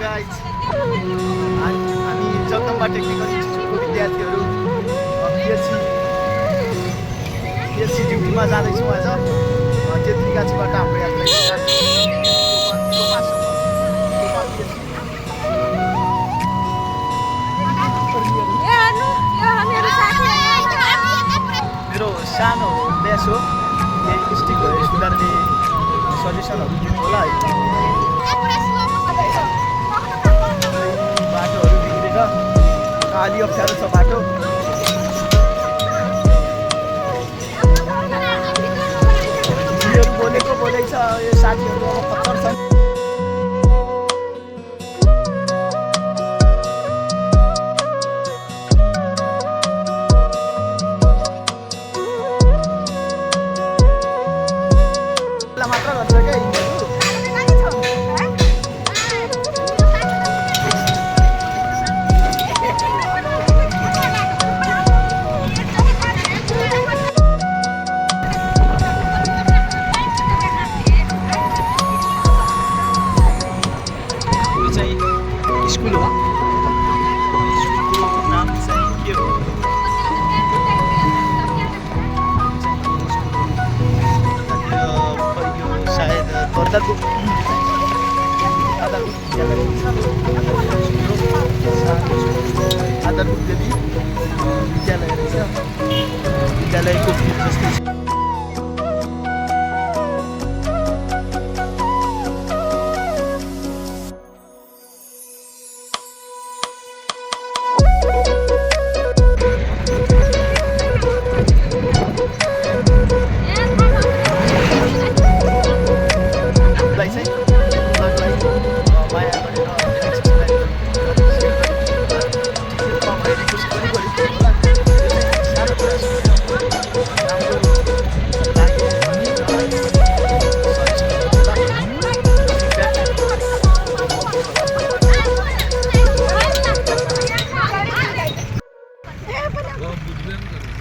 Guys हामी Jagadamba technical इन्स्टिट्युटको विद्यार्थीहरू PHC ड्युटीमा जाँदैछौँ आज तेत्रिगाछीबाट हाम्रो यात्रा मेरो सानो ल्यास हो यही स्टिकहरू सुधार्ने सजेसनहरू दिनु होला है। बाटोहरू बिग्रेर अलि अप्ठ्यारो छ बाटो। बोलेको बोलेछ यो साथीहरू अब खच्चर छन्। मात्र गर्छ क्या स्कुल हो। स्कुलको नाम चाहिँ के हो? सायद पर्दालपुर आधारभूत देवी विद्यालय रहेछ। विद्यालयको भिड जस्तै छ।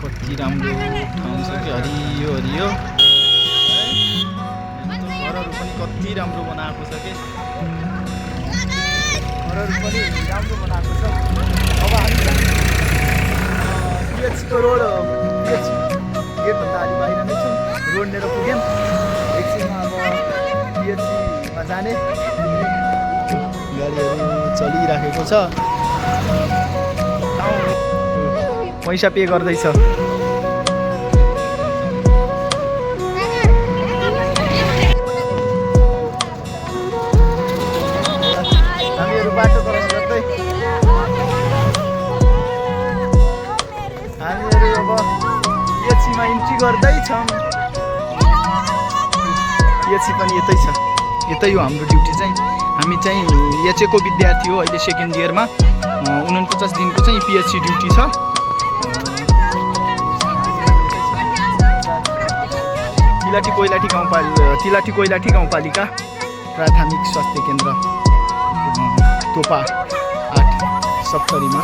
कति राम्रो ठाउँ छ कि हरियो हरियो। घरहरू पनि कति राम्रो बनाएको छ कि घरहरू पनि राम्रो बनाएको छ। अब हामी चाहिँ पिएचसीको रोड पिएचसी गेटभन्दा अलि बाहिर नै छौँ। रोड लिएर पुग्यौँ। एकछिनमा अब पिएचसीमा जाने गाडीहरू चलिराखेको छ। पैसा पे गर्दैछ। हामीहरू बाटो क्रस गर्दै हामीहरू अब पिएचसीमा इन्ट्री गर्दैछौँ। पिएचसी पनि यतै छ। यतै हो हाम्रो ड्युटी चाहिँ। हामी चाहिँ एचएको विद्यार्थी हो। अहिले सेकेन्ड इयरमा 49 दिनको चाहिँ पिएचसी ड्युटी छ। तिलाठी कोइलाठी गाउँपालिका प्राथमिक स्वास्थ्य केन्द्र तोपा 8 सप्तरीमा।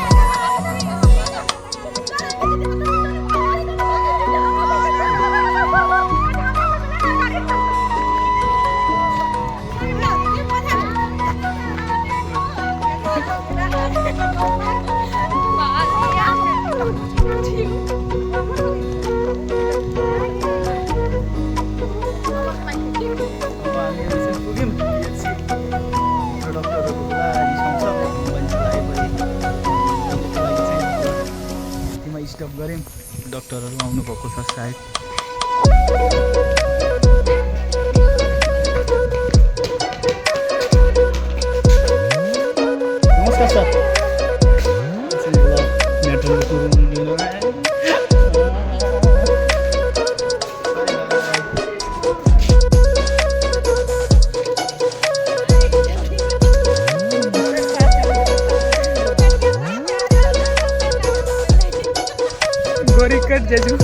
स्टप गऱ्यौँ। डक्टरहरू आउनुभएको छ सायद। नमस्कार सर। गोरी कट जेजू